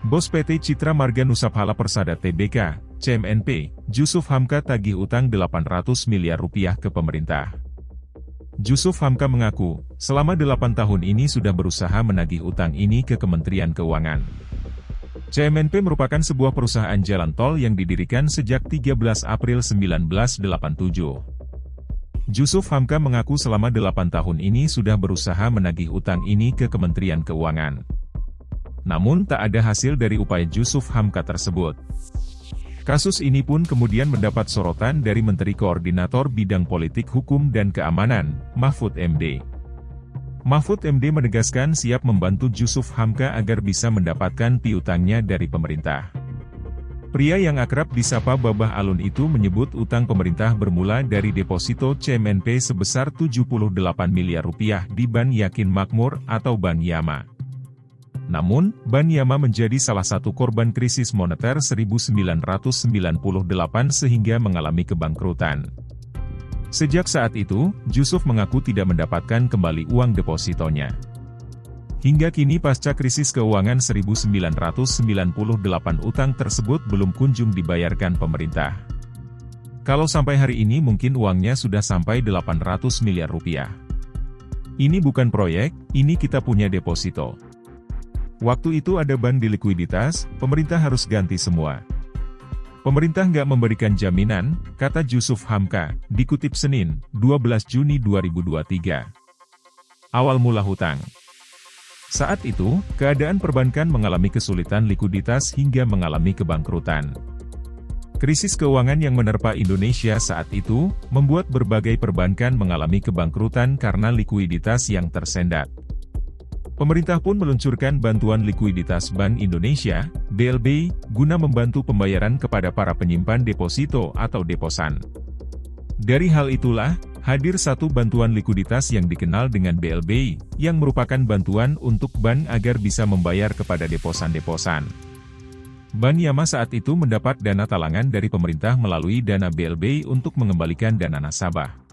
Bos PT Citra Marga Nusaphala Persada Tbk, CMNP, Jusuf Hamka tagih utang 800 miliar rupiah ke pemerintah. Jusuf Hamka mengaku, selama 8 tahun ini sudah berusaha menagih utang ini ke Kementerian Keuangan. CMNP merupakan sebuah perusahaan jalan tol yang didirikan sejak 13 April 1987. Jusuf Hamka mengaku selama 8 tahun ini sudah berusaha menagih utang ini ke Kementerian Keuangan. Namun tak ada hasil dari upaya Jusuf Hamka tersebut. Kasus ini pun kemudian mendapat sorotan dari Menteri Koordinator Bidang Politik Hukum dan Keamanan, Mahfud MD. Mahfud MD menegaskan siap membantu Jusuf Hamka agar bisa mendapatkan piutangnya dari pemerintah. Pria yang akrab disapa Babah Alun itu menyebut utang pemerintah bermula dari deposito CMNP sebesar 78 miliar rupiah di Ban Yakin Makmur atau Ban Yama. Namun, Ban Yama menjadi salah satu korban krisis moneter 1998 sehingga mengalami kebangkrutan. Sejak saat itu, Jusuf mengaku tidak mendapatkan kembali uang depositonya. Hingga kini pasca krisis keuangan 1998 utang tersebut belum kunjung dibayarkan pemerintah. Kalau sampai hari ini mungkin uangnya sudah sampai 800 miliar rupiah. Ini bukan proyek, ini kita punya deposito. Waktu itu ada ban di likuiditas, pemerintah harus ganti semua. Pemerintah nggak memberikan jaminan, kata Jusuf Hamka, dikutip Senin, 12 Juni 2023. Awal mula hutang. Saat itu, keadaan perbankan mengalami kesulitan likuiditas hingga mengalami kebangkrutan. Krisis keuangan yang menerpa Indonesia saat itu, membuat berbagai perbankan mengalami kebangkrutan karena likuiditas yang tersendat. Pemerintah pun meluncurkan bantuan likuiditas Bank Indonesia, BLB, guna membantu pembayaran kepada para penyimpan deposito atau deposan. Dari hal itulah, hadir satu bantuan likuiditas yang dikenal dengan BLB, yang merupakan bantuan untuk bank agar bisa membayar kepada deposan-deposan. Ban Yama saat itu mendapat dana talangan dari pemerintah melalui dana BLB untuk mengembalikan dana nasabah.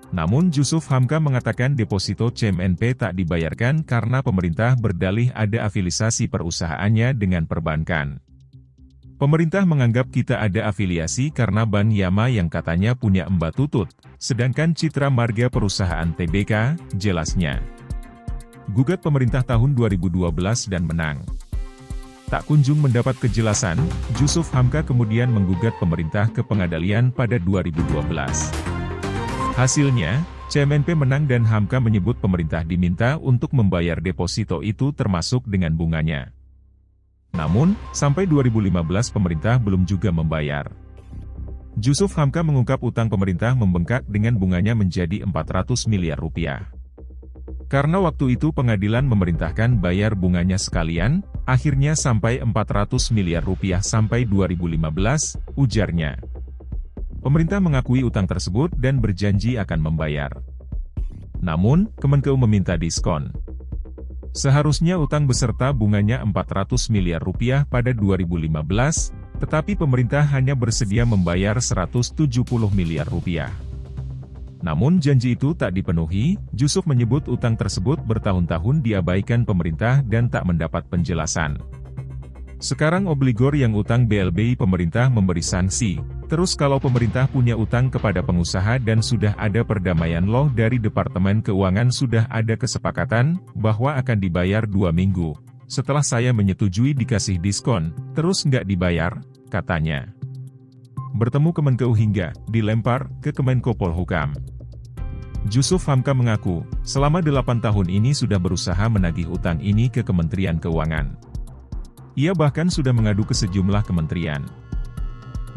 Namun Jusuf Hamka mengatakan deposito CMNP tak dibayarkan karena pemerintah berdalih ada afiliasi perusahaannya dengan perbankan. Pemerintah menganggap kita ada afiliasi karena Ban Yama yang katanya punya Mbak Tutut, sedangkan Citra Marga perusahaan Tbk, jelasnya. Gugat pemerintah tahun 2012 dan menang. Tak kunjung mendapat kejelasan, Jusuf Hamka kemudian menggugat pemerintah ke pengadilan pada 2012. Hasilnya, CMNP menang dan Hamka menyebut pemerintah diminta untuk membayar deposito itu termasuk dengan bunganya. Namun, sampai 2015 pemerintah belum juga membayar. Jusuf Hamka mengungkap utang pemerintah membengkak dengan bunganya menjadi 400 miliar rupiah. Karena waktu itu pengadilan memerintahkan bayar bunganya sekalian, akhirnya sampai 400 miliar rupiah sampai 2015, ujarnya. Pemerintah mengakui utang tersebut dan berjanji akan membayar. Namun, Kemenkeu meminta diskon. Seharusnya utang beserta bunganya 400 miliar rupiah pada 2015, tetapi pemerintah hanya bersedia membayar 170 miliar rupiah. Namun janji itu tak dipenuhi, Jusuf menyebut utang tersebut bertahun-tahun diabaikan pemerintah dan tak mendapat penjelasan. Sekarang obligor yang utang BLB pemerintah memberi sanksi. Terus kalau pemerintah punya utang kepada pengusaha dan sudah ada perdamaian loh dari Departemen Keuangan sudah ada kesepakatan, bahwa akan dibayar 2 minggu. Setelah saya menyetujui dikasih diskon, terus nggak dibayar, katanya. Bertemu Kemenkeu hingga dilempar ke Kemenko Polhukam. Jusuf Hamka mengaku, selama 8 tahun ini sudah berusaha menagih utang ini ke Kementerian Keuangan. Ia bahkan sudah mengadu ke sejumlah kementerian.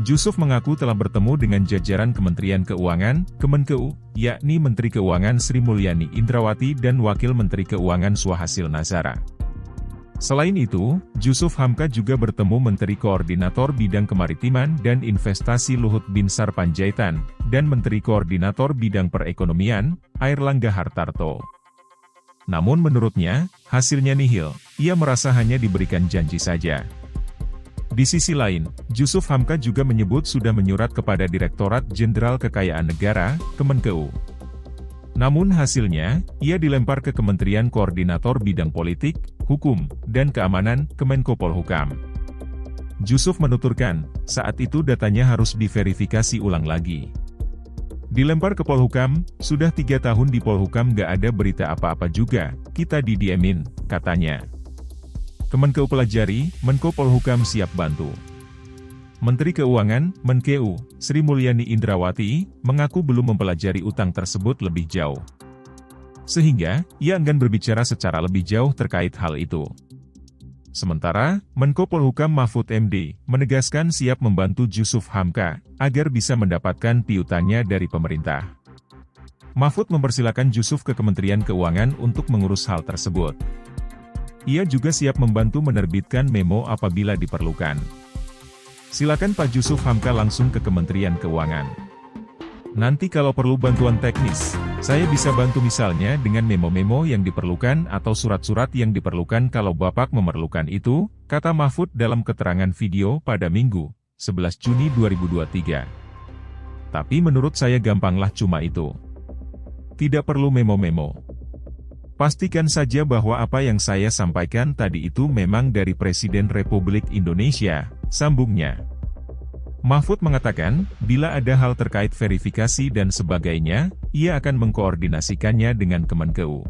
Jusuf mengaku telah bertemu dengan jajaran Kementerian Keuangan, Kemenkeu, yakni Menteri Keuangan Sri Mulyani Indrawati dan Wakil Menteri Keuangan Swahasil Nazara. Selain itu, Jusuf Hamka juga bertemu Menteri Koordinator Bidang Kemaritiman dan Investasi Luhut Binsar Panjaitan, dan Menteri Koordinator Bidang Perekonomian, Airlangga Hartarto. Namun menurutnya, hasilnya nihil, ia merasa hanya diberikan janji saja. Di sisi lain, Jusuf Hamka juga menyebut sudah menyurat kepada Direktorat Jenderal Kekayaan Negara, Kemenkeu. Namun hasilnya, ia dilempar ke Kementerian Koordinator Bidang Politik, Hukum, dan Keamanan, Kemenko Polhukam. Jusuf menuturkan, saat itu datanya harus diverifikasi ulang lagi. Dilempar ke Polhukam, sudah 3 tahun di Polhukam gak ada berita apa-apa juga, kita didiemin, katanya. Kemenkeu pelajari, Menko Polhukam siap bantu. Menteri Keuangan, Menkeu, Sri Mulyani Indrawati, mengaku belum mempelajari utang tersebut lebih jauh. Sehingga, ia enggan berbicara secara lebih jauh terkait hal itu. Sementara, Menko Polhukam Mahfud MD, menegaskan siap membantu Jusuf Hamka, agar bisa mendapatkan piutannya dari pemerintah. Mahfud mempersilakan Jusuf ke Kementerian Keuangan untuk mengurus hal tersebut. Ia juga siap membantu menerbitkan memo apabila diperlukan. Silakan Pak Jusuf Hamka langsung ke Kementerian Keuangan. Nanti kalau perlu bantuan teknis, saya bisa bantu misalnya dengan memo-memo yang diperlukan atau surat-surat yang diperlukan kalau Bapak memerlukan itu, kata Mahfud dalam keterangan video pada Minggu, 11 Juni 2023. Tapi menurut saya gampanglah cuma itu. Tidak perlu memo-memo. Pastikan saja bahwa apa yang saya sampaikan tadi itu memang dari Presiden Republik Indonesia, sambungnya. Mahfud mengatakan, bila ada hal terkait verifikasi dan sebagainya, ia akan mengkoordinasikannya dengan Kemenkeu.